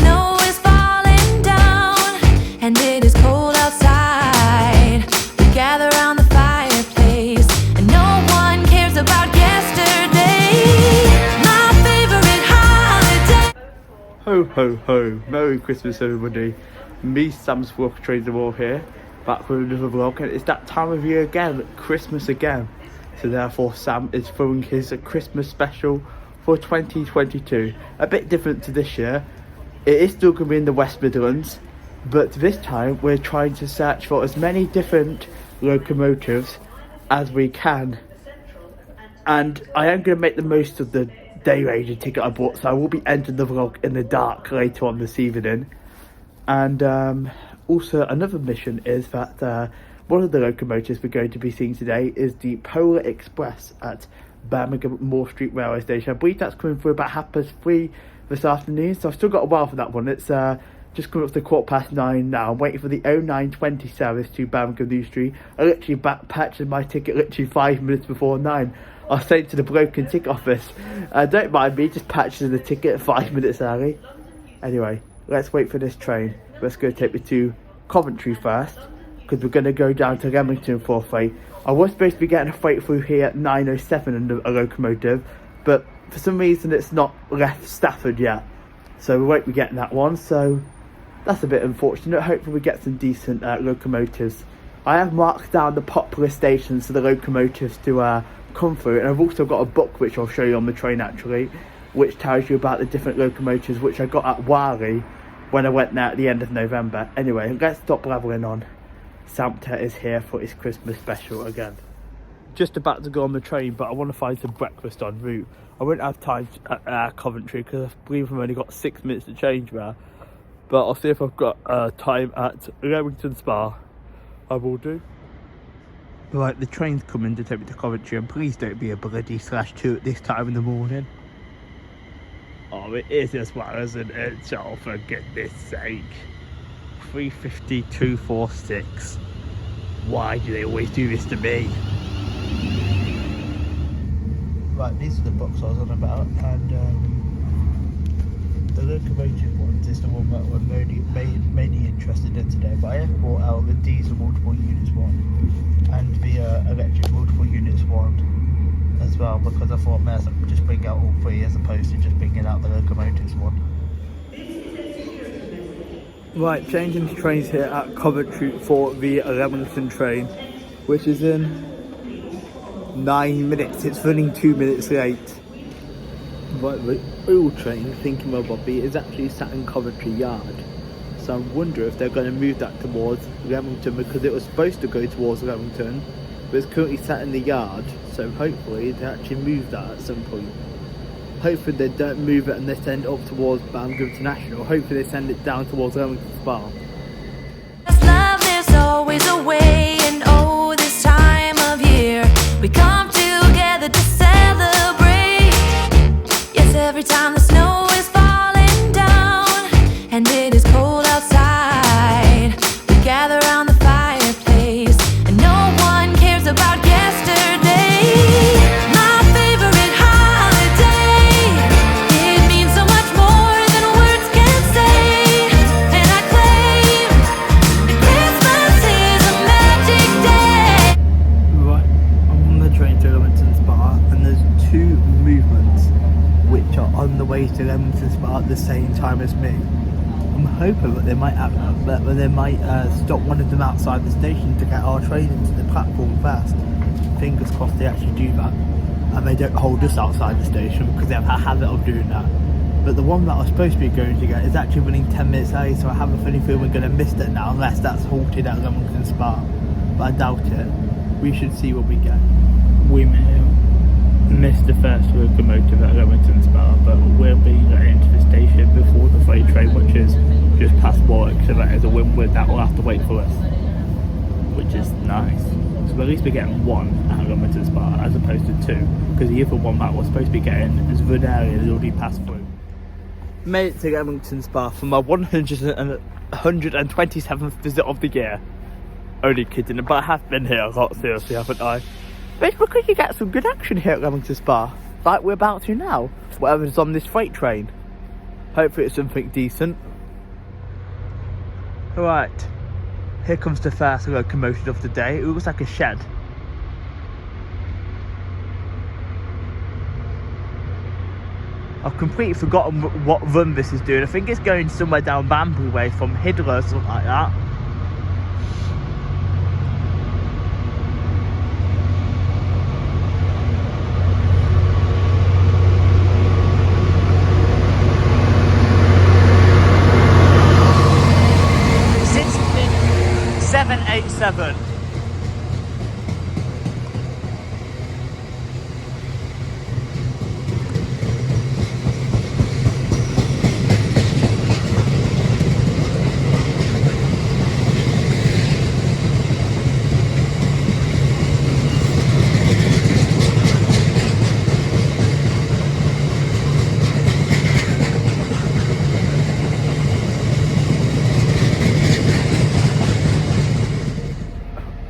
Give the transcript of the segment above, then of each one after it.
snow is falling down and it is cold outside, we gather around the fireplace and no one cares about yesterday. My favorite holiday. Ho ho ho, Merry Christmas everybody. Me, Sam's Walk Trader Wall here, back with another vlog, and it's that time of year again, Christmas again. So therefore Sam is throwing his Christmas special for 2022. A bit different to this year. It is still going to be in the West Midlands, but this time we're trying to search for as many different locomotives as we can. And I am going to make the most of the day ranger ticket I bought, so I will be ending the vlog in the dark later on this evening. And also another mission is that one of the locomotives we're going to be seeing today is the Polar Express at Birmingham New Street Railway Station. I believe that's coming through about 3:30 this afternoon, so I've still got a while for that one. It's just coming up to 9:15 now. I'm waiting for the 09:20 service to Birmingham New Street. I literally purchased my ticket literally 5 minutes before 9. I was saying to the broken ticket office, don't mind me, just purchasing the ticket 5 minutes early. Anyway, let's wait for this train. Let's go take me to Coventry first, because we're going to go down to Leamington for a freight. I was supposed to be getting a freight through here at 9:07 in a locomotive, but for some reason it's not left Stafford yet, so we won't be getting that one, so that's a bit unfortunate. Hopefully we get some decent locomotives. I have marked down the popular stations for the locomotives to come through, and I've also got a book which I'll show you on the train actually, which tells you about the different locomotives which I got at Warwick when I went there at the end of November. Anyway, let's stop blabbering on. Santa is here for his Christmas special again. Just about to go on the train, but I want to find some breakfast en route. I won't have time at Coventry because I believe I've only got 6 minutes to change there, but I'll see if I've got time at Leamington Spa. I will do. Right, the train's coming to take me to Coventry, and please don't be a bloody /2 at this time in the morning. Oh, it is as well, isn't it? Oh, for goodness sake. 3:52.46. Why do they always do this to me? Right, these are the books I was on about, and the locomotive ones is the one that I'm mainly interested in today, but I have brought out the diesel multiple units one and the electric multiple units one as well, because I thought I might just bring out all three as opposed to just bringing out the locomotives one. Right, changing the trains here at Coventry for the Leamington train, which is in 9 minutes. It's running 2 minutes late. Right, the old train, thinking of Bobby, is actually sat in Coventry Yard. So I wonder if they're going to move that towards Leamington, because it was supposed to go towards Leamington, but it's currently sat in the yard. So hopefully they actually move that at some point. Hopefully they don't move it and they send it up towards Birmingham International. Hopefully they send it down towards Leamington Spa. Love, there's always a way, and oh, this time of year we come together to celebrate. Yes, every time the snow is falling down and it is cold outside, we gather around the fireplace and no one cares about yesterday. My favorite holiday, it means so much more than words can say, and I claim that Christmas is a magic day. Right, I'm on the train to Leamington Spa, and there's two movements which are on the way to Leamington Spa at the same time as me. I'm hoping that they might stop one of them outside the station to get our train into the platform first. Fingers crossed they actually do that, and they don't hold us outside the station, because they have a habit of doing that. But the one that I was supposed to be going to get is actually running 10 minutes early, so I have a funny feeling we're going to miss it now, unless that's halted at Leamington Spa. But I doubt it. We should see what we get. We may missed the first locomotive at Leamington Spa, but we'll be getting to the station before the freight train, which is just past Warwick, so that is a win-win. That will have to wait for us, which is nice. So at least we're getting one at Leamington Spa as opposed to two, because the other one that we're supposed to be getting is Vernary has already passed through. Made it to Leamington Spa for my 127th visit of the year. Only kidding, but I have been here a lot, seriously, haven't I? But it's because you get some good action here at Leamington Spa, like we're about to now, whatever's on this freight train. Hopefully it's something decent. Right, here comes the first locomotive of the day. It looks like a shed. I've completely forgotten what run this is doing. I think it's going somewhere down Bamboo Way from Hidler or something like that. It's 787.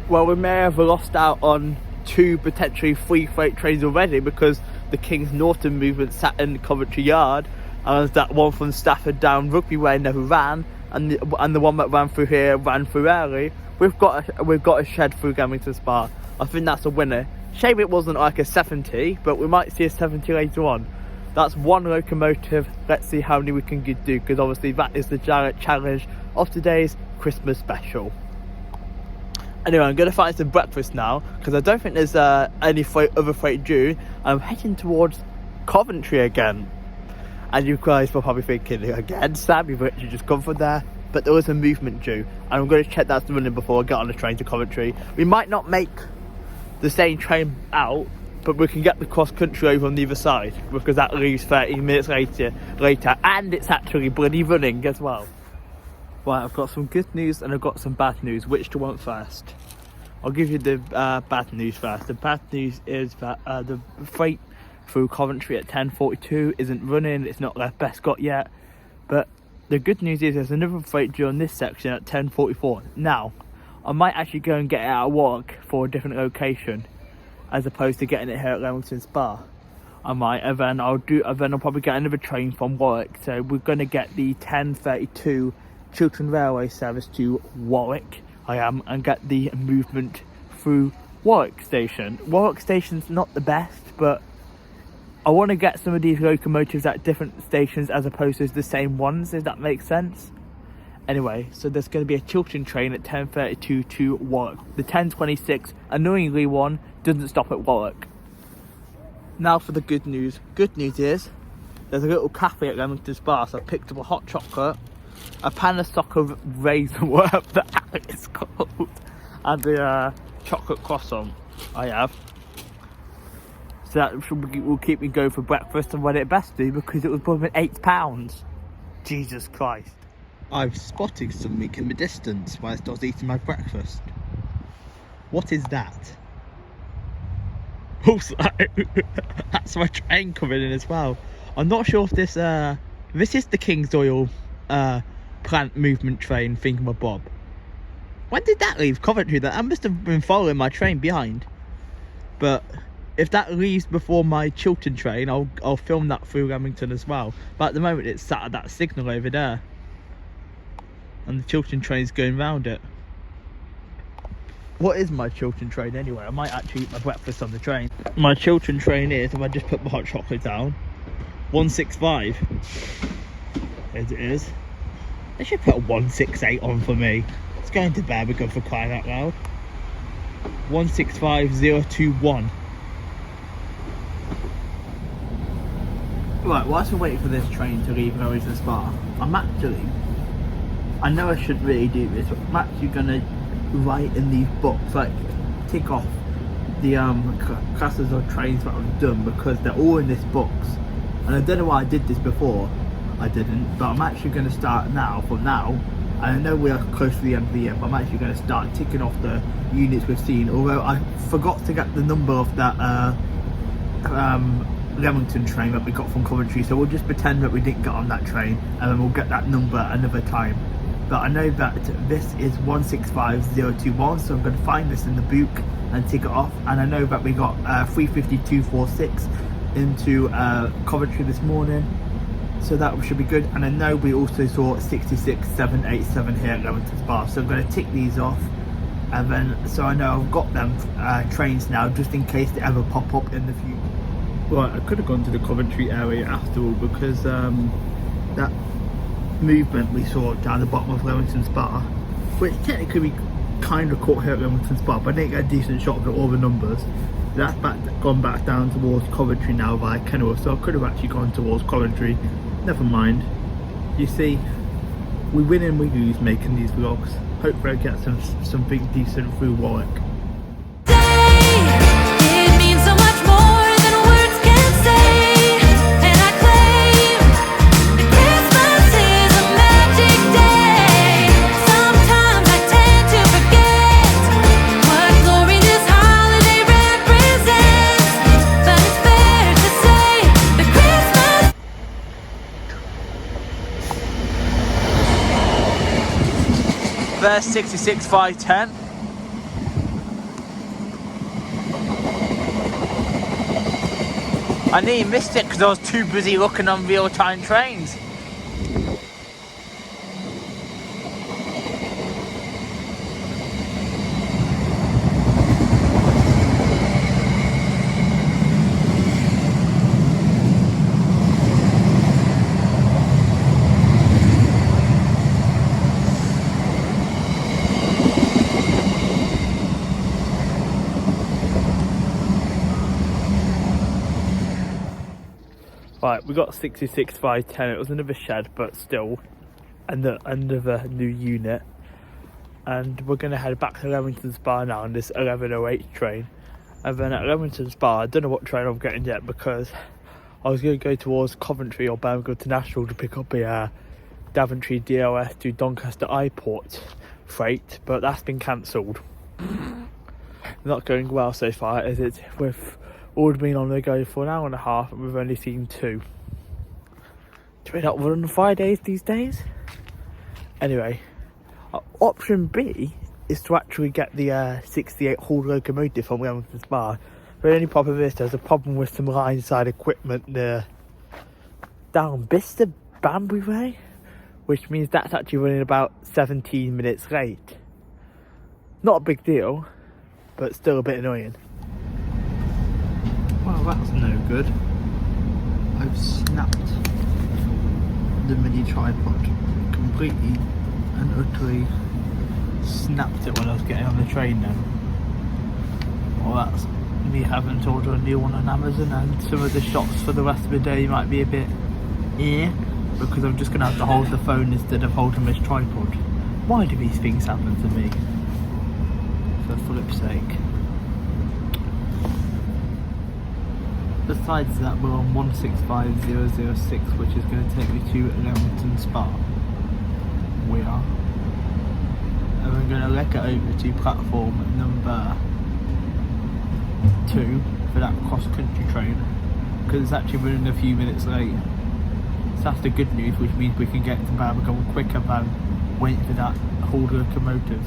Well, we may have lost out on 2, potentially 3 freight trains already, because the King's Norton movement sat in Coventry Yard, and that one from Stafford down Rugby Way never ran, and the one that ran through here ran through early. We've got a shed through Leamington Spa. I think that's a winner. Shame it wasn't like a 70, but we might see a 70 later on. That's one locomotive. Let's see how many we can do, because obviously that is the challenge of today's Christmas special. Anyway, I'm going to find some breakfast now, because I don't think there's any other freight due. I'm heading towards Coventry again. And you guys were probably thinking, again, Sam, you've actually just come from there. But there was a movement due, and I'm going to check that's running before I get on the train to Coventry. We might not make the same train out, but we can get the cross country over on the other side, because that leaves 30 minutes later, and it's actually bloody running as well. Right, I've got some good news and I've got some bad news. Which do you want first? I'll give you the bad news first. The bad news is that the freight through Coventry at 10:42 isn't running. It's not their best got yet. But the good news is there's another freight due on this section at 10:44. Now, I might actually go and get it out of Warwick for a different location, as opposed to getting it here at Leamington Spa. I might, and then I'll probably get another train from Warwick. So we're going to get the 10:32 Chiltern Railway service to Warwick, and get the movement through Warwick Station. Warwick Station's not the best, but I want to get some of these locomotives at different stations as opposed to the same ones, if that makes sense. Anyway, so there's going to be a Chiltern train at 10:32 to Warwick. The 10:26, annoyingly one, doesn't stop at Warwick. Now for the good news. Good news is there's a little cafe at Leamington Spa, so I picked up a hot chocolate, a pan of soccer raisin, whatever that is called, and the chocolate croissant I have. So that will keep me going for breakfast, and what it best do, because it was probably £8. Jesus Christ. I've spotted something in the distance whilst I was eating my breakfast. What is that? Also, that's my train coming in as well. I'm not sure if this is the King's Oil plant movement train thingamabob. When did that leave Coventry? That I must have been following my train behind. But if that leaves before my Chiltern train, I'll film that through Leamington as well. But at the moment it's sat at that signal over there, and the Chiltern train's going round it. What is my Chiltern train anyway? I might actually eat my breakfast on the train. My Chiltern train is, if I just put my hot chocolate down, 165. As it is. They should put a 168 on for me. It's going to Birmingham for crying out loud. 165021. Right, whilst we're waiting for this train to leave Leamington Spa, I know I shouldn't really do this, but I'm actually gonna write in these books, like tick off the classes or trains that I've done, because they're all in this books. And I don't know why I did this before. I didn't, but I'm actually going to start now, from now, and I know we are close to the end of the year, but I'm actually going to start ticking off the units we've seen, although I forgot to get the number of that Leamington train that we got from Coventry, so we'll just pretend that we didn't get on that train, and then we'll get that number another time. But I know that this is 165021, so I'm going to find this in the book and tick it off, and I know that we got 35246 into Coventry this morning. so that should be good. And I know we also saw 66787 here at Leamington Spa, so I'm going to tick these off, and then so I know I've got them trains now, just in case they ever pop up in the future. Right, I could have gone to the Coventry area after all, because that movement we saw down the bottom of Leamington Spa, which technically we kind of caught here at Leamington Spa, but I didn't get a decent shot of all the numbers. That's gone back down towards Coventry now via Kenilworth, so I could have actually gone towards Coventry. Never mind. You see, we win and we lose making these vlogs. Hopefully I get something decent through Warwick. It means so much more than words can say, and I claim that Christmas is a magic day. Sometimes I tend to forget what glory this holiday represents, but it's fair to say that Christmas. There's 66510. I nearly missed it because I was too busy looking on real-time trains. Right, we got 66510. It was another shed, but still another new unit. And we're going to head back to Leamington Spa now on this 1108 train. And then at Leamington Spa, I don't know what train I'm getting yet, because I was going to go towards Coventry or Birmingham International to pick up a Daventry DOS to Doncaster Airport freight, but that's been cancelled. Not going well so far, is it? We've all been on the go for an hour and a half and we've only seen two. Do we not run Fridays these days? Anyway, option B is to actually get the 68 Hall locomotive from Leamington Spa. The only problem is there's a problem with some line side equipment near down Bicester Banbury Way, which means that's actually running about 17 minutes late. Not a big deal, but still a bit annoying. Well, that's no good. I've snapped the mini tripod completely and utterly snapped it when I was getting on the train then. Well, that's me having to order a new one on Amazon, and some of the shots for the rest of the day might be a bit because I'm just going to have to hold the phone instead of holding this tripod. Why do these things happen to me? For flip's sake. Besides that, we're on 165006, which is going to take me to Leamington Spa. We are. And we're going to leg it over to platform number 2 for that cross-country train, because it's actually running a few minutes late. So that's the good news, which means we can get to Birmingham quicker than waiting for that whole locomotive.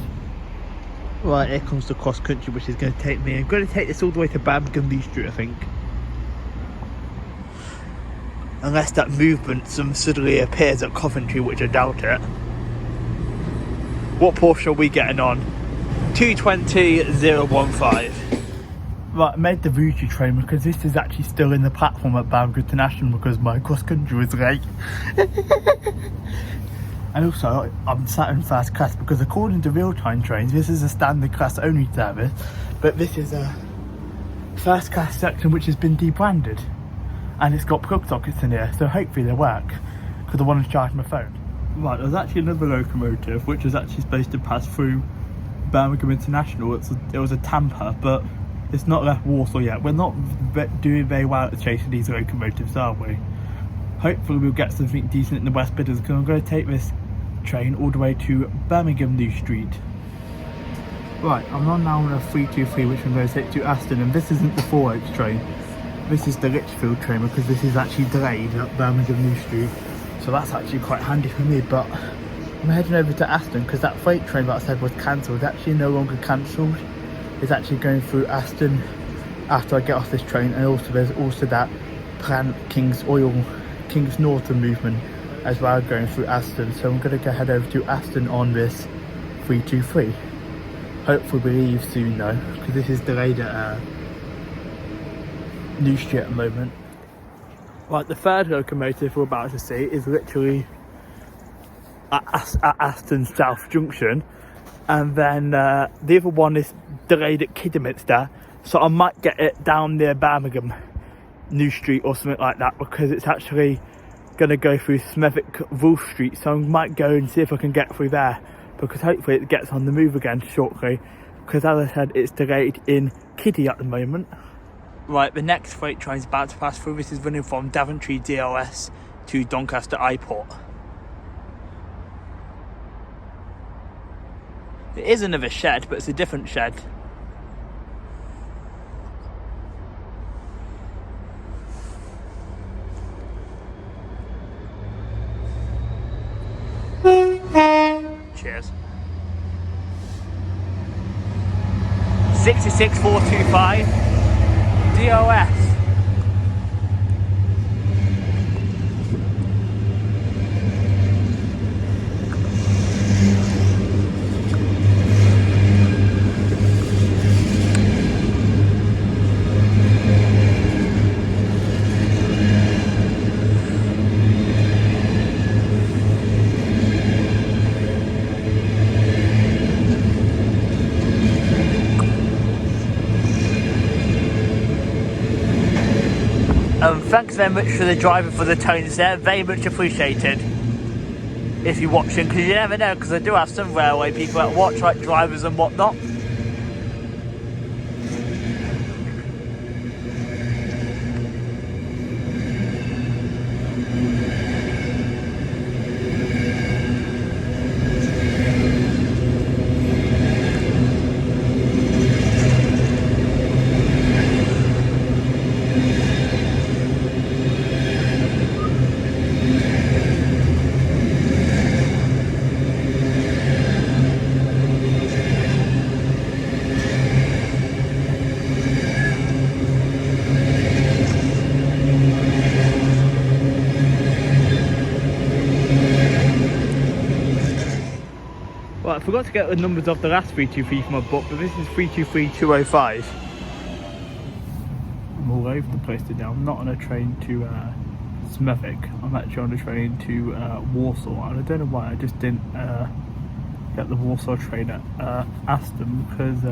Right, here comes the cross-country, which is going to take me. I'm going to take this all the way to Birmingham New Street, I think. Unless that movement suddenly appears at Coventry, which I doubt it. What portion are we getting on? 220.015. Right, I made the Rugby train because this is actually still in the platform at Birmingham International because my cross country was late. And also, I'm sat in first class because according to real-time trains, this is a standard class only service, but this is a first class section which has been debranded. And it's got plug sockets in here, so hopefully they work, because I want to charge my phone. Right, there's actually another locomotive which is actually supposed to pass through Birmingham International. It was a tamper, but it's not left Walsall yet. We're not doing very well at chasing these locomotives, are we? Hopefully we'll get something decent in the West Midlands, because I'm going to take this train all the way to Birmingham New Street. Right, I'm on now on a 323 which I'm going to take to Aston, and this isn't the 4H train. This is the Lichfield train, because this is actually delayed at Birmingham New Street, so that's actually quite handy for me. But I'm heading over to Aston because that freight train that I said was cancelled is actually no longer cancelled. It's actually going through Aston after I get off this train, and also there's also that Plant King's Oil King's Norton movement as well, going through Aston. So I'm going to go head over to Aston on this 323. Hopefully we leave soon though, because this is delayed at New Street at the moment. Right, the third locomotive we're about to see is literally at Aston South Junction, and then the other one is delayed at Kidderminster, so I might get it down near Birmingham New Street or something like that, because it's actually going to go through Smethwick Wolf Street, so I might go and see if I can get through there, because hopefully it gets on the move again shortly, because as I said, it's delayed in Kiddy at the moment. Right, the next freight train is about to pass through. This is running from Daventry DLS to Doncaster Airport. It is another shed, but it's a different shed. Cheers. 66425 DOS. Thanks very much for the driver for the tones there, very much appreciated. If you're watching, because you never know, because I do have some railway people that watch, like drivers and whatnot. Well, I forgot to get the numbers of the last 323 from my book, but this is 323205. I'm all over the place today. I'm not on a train to Smethwick. I'm actually on a train to Walsall, and I don't know why I just didn't get the Walsall train at Aston, because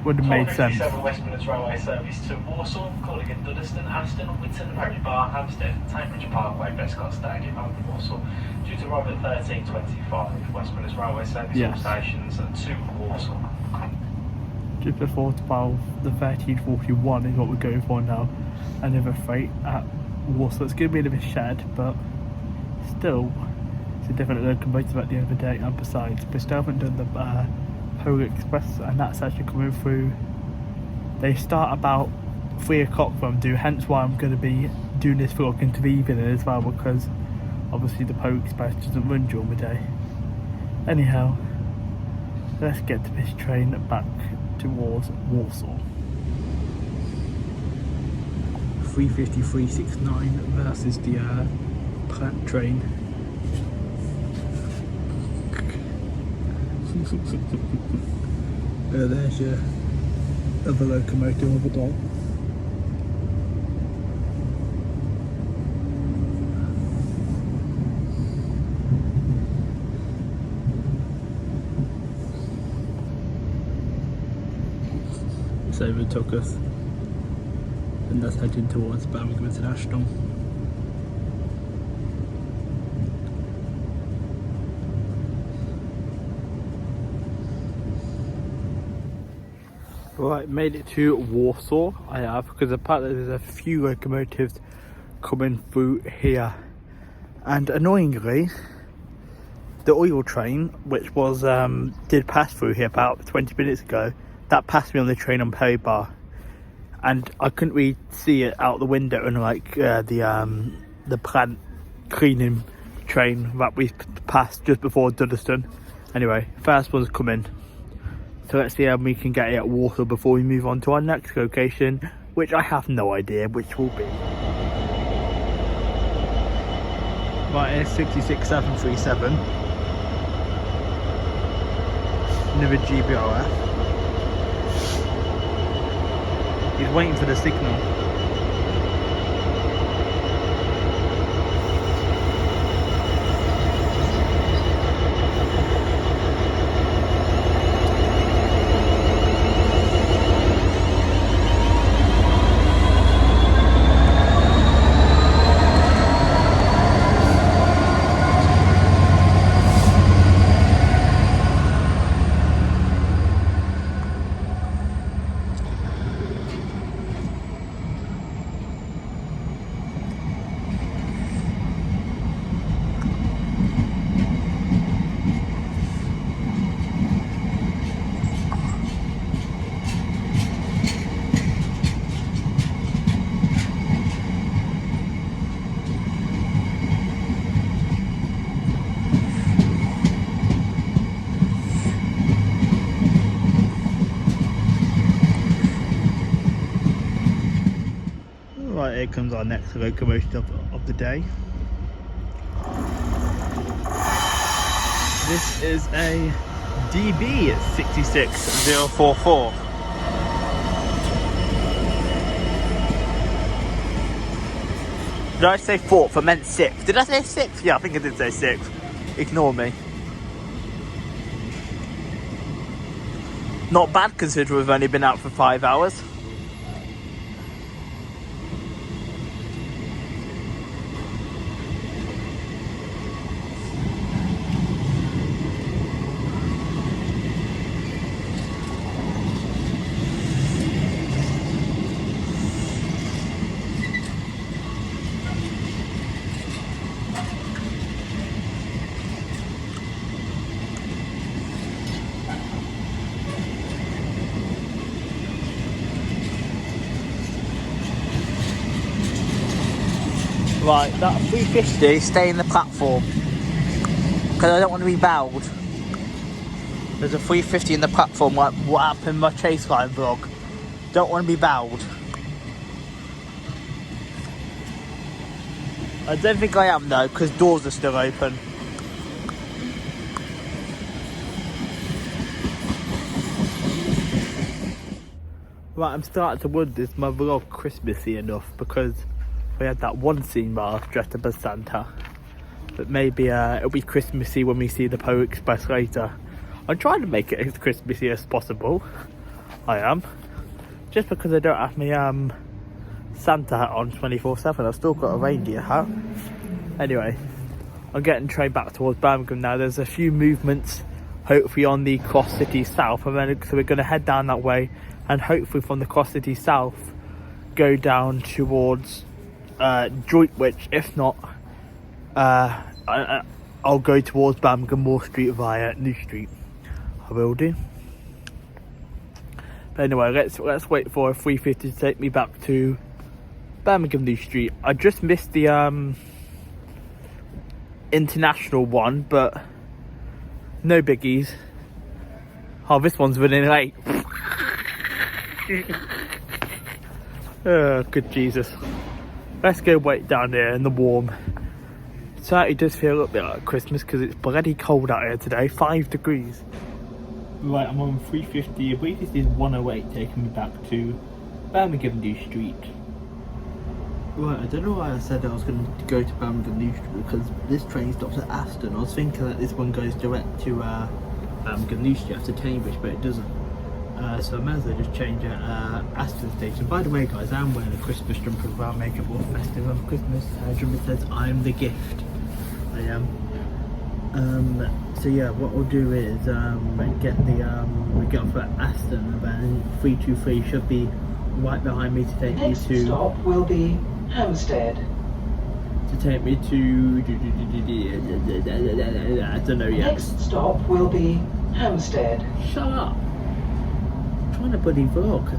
would have made sense. West Midlands Railway service to Walsall, calling at Duddeston, Aston, Winton, Harry Bar, Hampstead, Cambridge Parkway, Bescott Stadium, and Walsall. Due to arrival at 13:25, West Midlands Railway service all stations to Walsall. Just before 12, the 1341 is what we're going for now. Another freight at Walsall. It's going to be a bit of a shed, but still, it's a different locomotive at the end of the day. And besides, we still haven't done the Polar Express, and that's actually coming through. They start about 3 o'clock from due, hence why I'm going to be doing this vlog into the evening as well, because obviously the Polar Express doesn't run during the day. Anyhow, let's get to this train back towards Walsall. 35369 versus the plant train. There's your other locomotive over there. It's overtook us, and that's heading towards Birmingham International. Right, made it to Walsall. I have, because apparently there's a few locomotives coming through here, and annoyingly the oil train, which was did pass through here about 20 minutes ago, that passed me on the train on Perry Bar, and I couldn't really see it out the window, and like the plant cleaning train that we passed just before Duddeston. Anyway, first one's coming. So let's see how we can get it at Walsall before we move on to our next location, which I have no idea which will be. Right, here's 66737. Another GBRF. He's waiting for the signal. Right, here comes our next locomotive of the day. This is a DB 66044. Did I say fourth? I meant sixth. Did I say sixth? Yeah, I think I did say sixth. Ignore me. Not bad considering we've only been out for 5 hours. Right, that 350, stay in the platform. Because I don't want to be bowed. There's a 350 in the platform, like what happened in my chase line vlog. Don't want to be bowed. I don't think I am though, because doors are still open. Right, I'm starting to wonder, is my vlog Christmassy enough? Because we had that one scene where I was dressed up as Santa. But maybe it'll be Christmassy when we see the Polar Express later. I'm trying to make it as Christmassy as possible. I am. Just because I don't have my Santa hat on 24/7. I've still got a reindeer hat. Anyway, I'm getting trained back towards Birmingham now. There's a few movements, hopefully on the Cross City South. And then, so we're going to head down that way. And hopefully from the Cross City South, go down towards Droitwich. If not, I'll go towards Birmingham Moor Street via New Street. I will do. But anyway, let's wait for a 350 to take me back to Birmingham New Street. I just missed the international one, but no biggies. Oh, this one's running late. Oh, good Jesus. Let's go wait down there in the warm. It certainly does feel a little bit like Christmas because it's bloody cold out here today, 5 degrees. Right, I'm on 350. I believe this is 108 taking me back to Birmingham New Street. Right, I don't know why I said I was going to go to Birmingham New Street because this train stops at Aston. I was thinking that this one goes direct to Birmingham New Street after Cambridge, but it doesn't. So I might as well just change at Aston Station. By the way guys, I'm wearing a Christmas jumper as well, make it more festive on Christmas. Jumper says, I'm the gift. I am. So yeah, what we'll do is get the we get off at Aston and then 323 should be right behind me to take Next me to... stop will be Hampstead. To take me to... I don't know yet. Next stop will be Hampstead. Shut up! I'm trying to bloody vlog.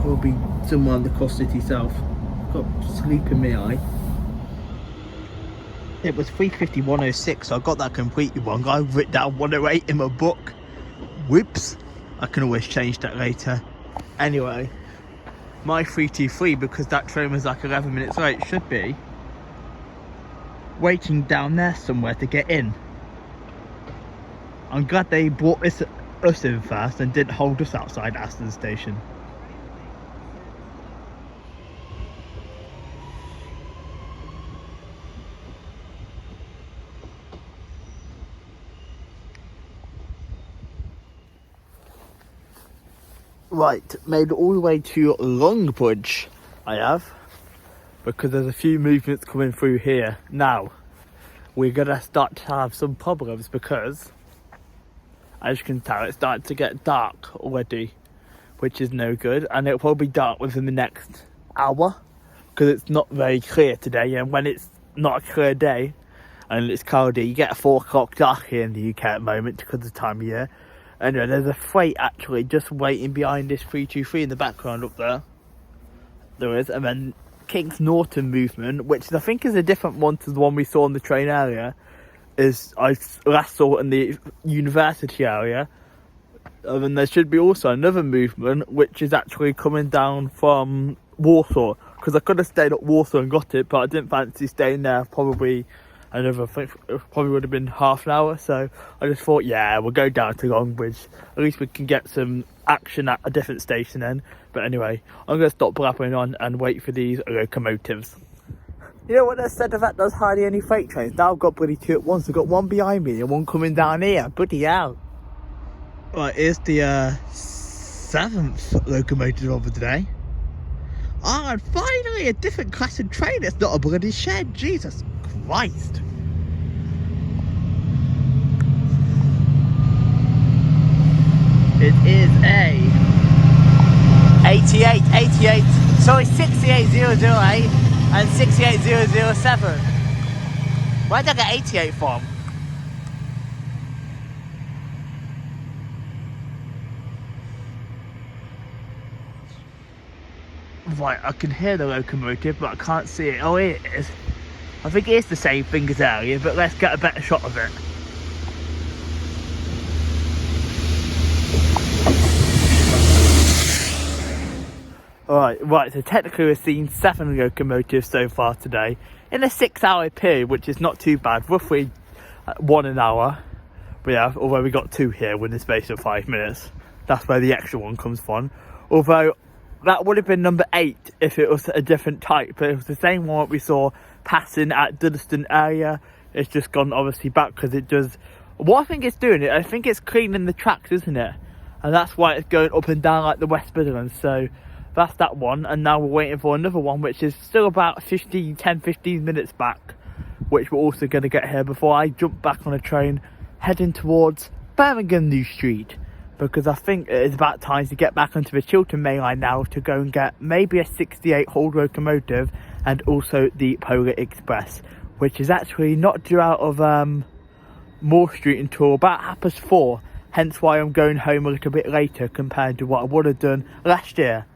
Probably somewhere on the Cross City South. Got sleep in my eye. It was 350-106, so I got that completely wrong. I wrote down 108 in my book. Whoops. I can always change that later. Anyway, my 323, because that train was like 11 minutes late, should be waiting down there somewhere to get in. I'm glad they brought us in first and didn't hold us outside Aston Station. Right, made it all the way to Longbridge, I have, because there's a few movements coming through here. Now, we're going to start to have some problems because, as you can tell, it's starting to get dark already, which is no good, and it'll probably be dark within the next hour, because it's not very clear today, and when it's not a clear day, and it's cloudy, you get a 4 o'clock dark here in the UK at the moment because of the time of year. Anyway, there's a freight actually just waiting behind this 323 in the background up there. There is, and then King's Norton movement, which I think is a different one to the one we saw in the train area, is I last saw in the university area. And then there should be also another movement which is actually coming down from Walsall, because I could have stayed at Walsall and got it, but I didn't fancy staying there probably another, probably would have been half an hour, so I just thought, yeah, we'll go down to Longbridge. At least we can get some action at a different station then. But anyway, I'm going to stop blabbering on and wait for these locomotives. You know what they said of that? There's hardly any freight trains. Now I've got bloody 2 at once. I've got one behind me and one coming down here. Bloody hell. Right, here's the 7th locomotive of the day. Oh, and finally a different class of train. It's not a bloody shed. Jesus Christ. It is a 68008 and 68007. Where did I get 88 from? Right, I can hear the locomotive, but I can't see it. Oh, here it is. I think it's the same thing as earlier, but let's get a better shot of it. Right, so technically we've seen 7 locomotives so far today in a 6-hour period, which is not too bad, roughly 1 an hour. But yeah, although we got 2 here within the space of 5 minutes. That's where the extra one comes from. Although that would have been number 8 if it was a different type, but it was the same one that we saw passing at Duddeston area. It's just gone obviously back because it does, what I think it's doing, I think it's cleaning the tracks, isn't it? And that's why it's going up and down like the West Midlands. So that's that one, and now we're waiting for another one which is still about 15 minutes back, which we're also going to get here before I jump back on a train heading towards Birmingham New Street, because I think it is about time to get back onto the Chiltern main line now to go and get maybe a 68 hold locomotive and also the Polar Express, which is actually not due out of Moor Street until about 4:30, hence why I'm going home a little bit later compared to what I would have done last year.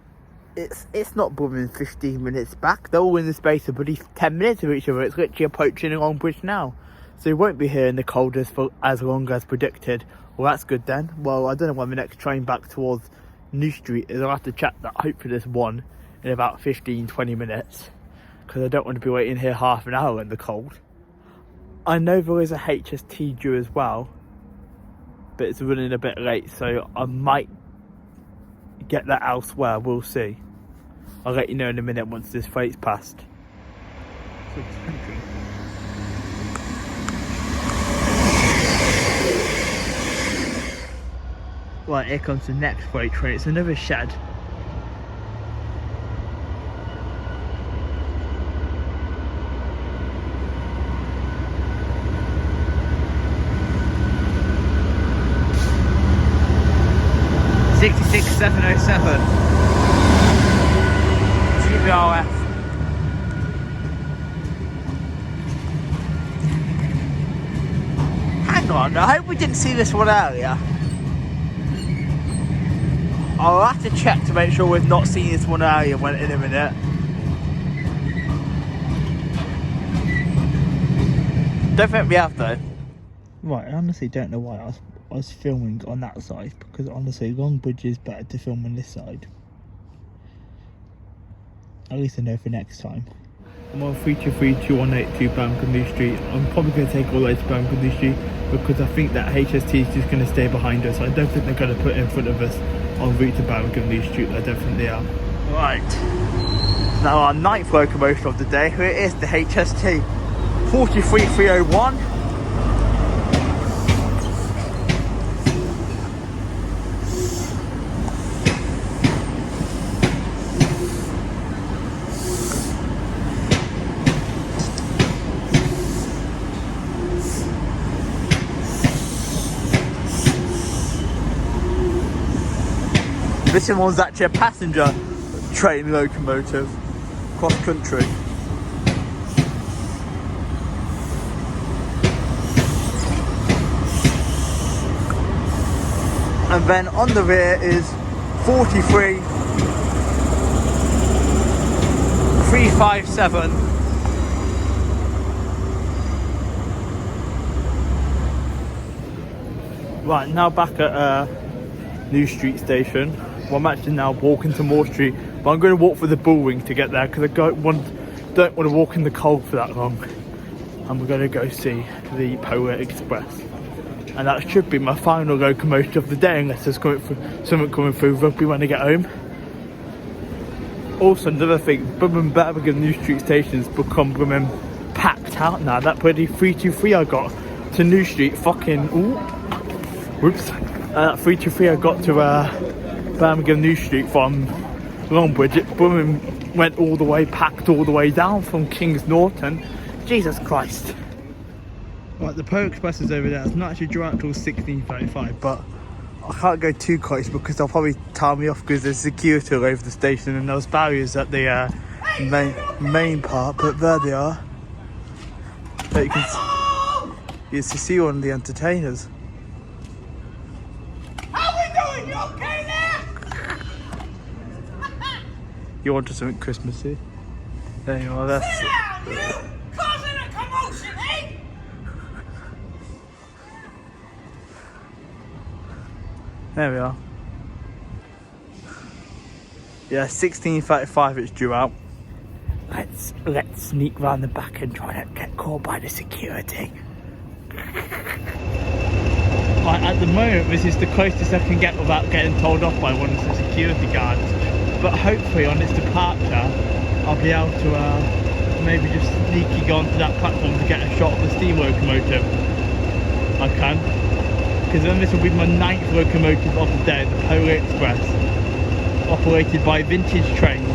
It's not bothering 15 minutes back. They're all in the space of 10 minutes of each other. It's literally approaching Longbridge now. So we won't be here in the coldest for as long as predicted. Well, that's good then. Well, I don't know when the next train back towards New Street is. I'll have to check that. Hopefully there's one in about 15-20 minutes. Because I don't want to be waiting here half an hour in the cold. I know there is a HST due as well. But it's running a bit late. So I might get that elsewhere. We'll see. I'll let you know in a minute once this freight's passed. Right, here comes the next freight train. It's another shed. (66,707). GBRF. Hang on, I hope we didn't see this one earlier. I'll have to check to make sure we've not seen this one earlier in a minute. Don't think we have though. Right, I honestly don't know why I was filming on that side, because honestly Longbridge is better to film on this side. At least I know for next time. I'm on 323218 Birmingham New Street. I'm probably going to take all the way to Birmingham New Street because I think that HST is just going to stay behind us. I don't think they're going to put it in front of us en route to Birmingham New Street. I don't think they are. Right. Now our 9th locomotive of the day. Here it is, the HST 43301. This one's actually a passenger train locomotive, cross country. And then on the rear is 43357. Right, now back at New Street Station. Well, I'm actually now walking to Moor Street, but I'm going to walk for the bullring to get there because I don't want to walk in the cold for that long. And we're going to go see the Polar Express, and that should be my final locomotive of the day, unless there's something coming through Rugby when I get home. Also, another thing, Birmingham New Street Station's become packed out now. That bloody 323 I got to New Street, that 323 I got to Birmingham New Street from Longbridge, it went all the way, packed all the way down from Kings Norton. Jesus Christ. Right, the Polar Express is over there. It's not actually due out till 16:35, but I can't go too close because they'll probably tie me off because there's security all over the station and those barriers at the main part, but there they are. But you can see one of the entertainers. You wanted something Christmassy? There you are, that's it. Causing a commotion, eh? There we are. Yeah, 16:35 it's due out. Let's sneak round the back and try not get caught by the security. Right, at the moment this is the closest I can get without getting told off by one of the security guards. But hopefully on its departure, I'll be able to maybe just sneaky go onto that platform to get a shot of the steam locomotive. I can. Because then this will be my 9th locomotive of the day, the Polar Express, operated by Vintage Trains.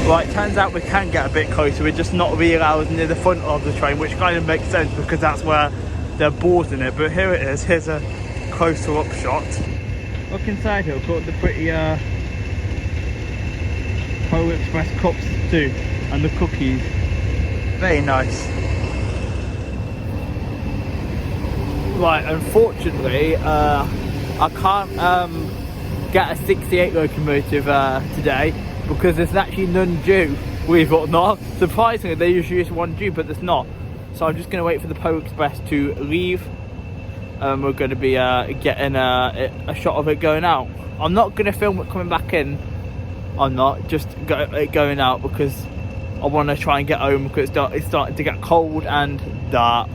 Right, turns out we can get a bit closer, we're just not really allowed near the front of the train, which kind of makes sense because that's where they're boarding it. But here it is, here's a closer up shot. Look inside here, we've got the pretty Polar Express cups too, and the cookies. Very nice. Right, unfortunately, I can't get a 68 locomotive today because there's actually none due, believe it or not. Surprisingly, there usually is one due, but there's not. So I'm just going to wait for the Polar Express to leave. We're going to be getting a shot of it going out. I'm not going to film it coming back in. I'm not, just going out because I want to try and get home because it's starting to get cold and dark.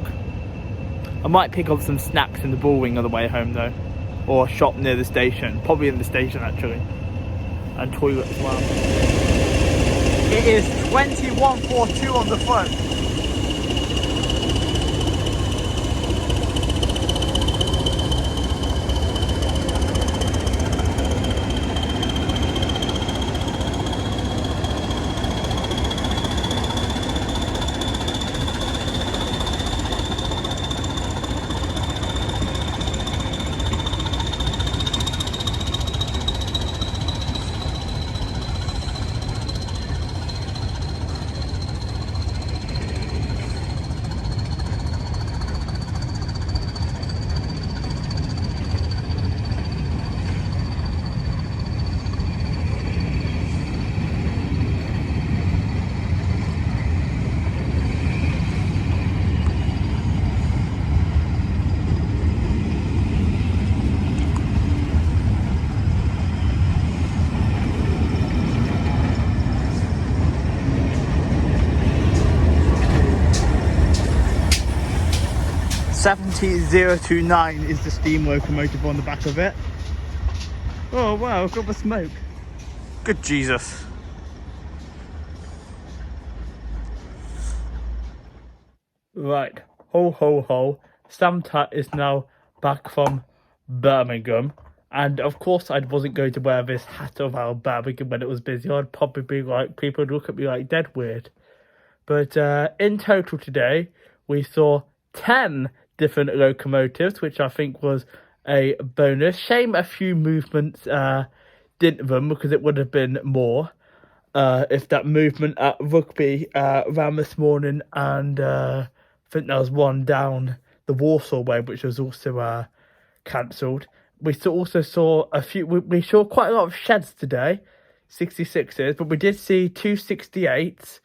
I might pick up some snacks in the bullring on the way home though, or a shop near the station, probably in the station actually, and toilet as well. It is 21:42 on the front. 70029 is the steam locomotive on the back of it. Oh wow, I've got the smoke. Good Jesus. Right, ho ho ho. Sam Tat is now back from Birmingham. And of course I wasn't going to wear this hat around Birmingham when it was busy. I'd probably be like, people would look at me like dead weird. But in total today, we saw 10 different locomotives, which I think was a bonus. Shame a few movements didn't run, because it would have been more if that movement at Rugby ran this morning. And I think there was one down the Walsall way, which was also cancelled. We also saw a few, we saw quite a lot of sheds today, 66s, but we did see 2 68s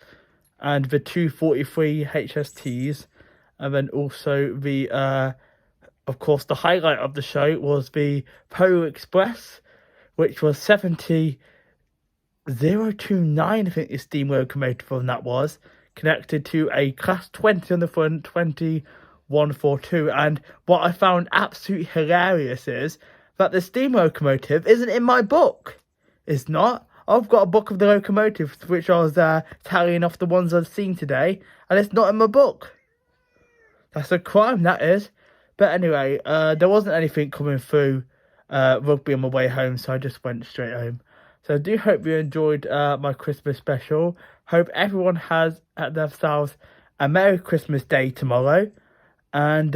and the 243 HSTs. And then also the, of course, the highlight of the show was the Polar Express, which was 70029, I think the steam locomotive on that was, connected to a Class 20 on the front, 2142. And what I found absolutely hilarious is that the steam locomotive isn't in my book. It's not. I've got a book of the locomotives, which I was tallying off the ones I've seen today, and it's not in my book. That's a crime, that is. But anyway, there wasn't anything coming through Rugby on my way home, so I just went straight home. So I do hope you enjoyed my Christmas special. Hope everyone has at themselves a Merry Christmas Day tomorrow. And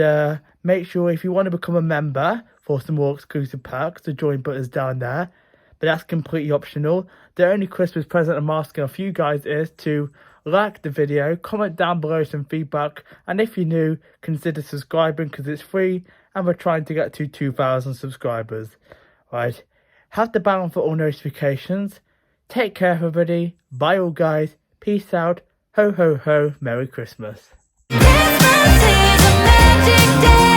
make sure, if you want to become a member for some more exclusive perks, the join button's down there. But that's completely optional. The only Christmas present I'm asking of you guys is to like the video, comment down below some feedback, and if you're new, consider subscribing because it's free and we're trying to get to 2,000 subscribers. Right, have the bell on for all notifications. Take care everybody, bye all guys, peace out, ho ho ho, Merry Christmas. Christmas is a magic day.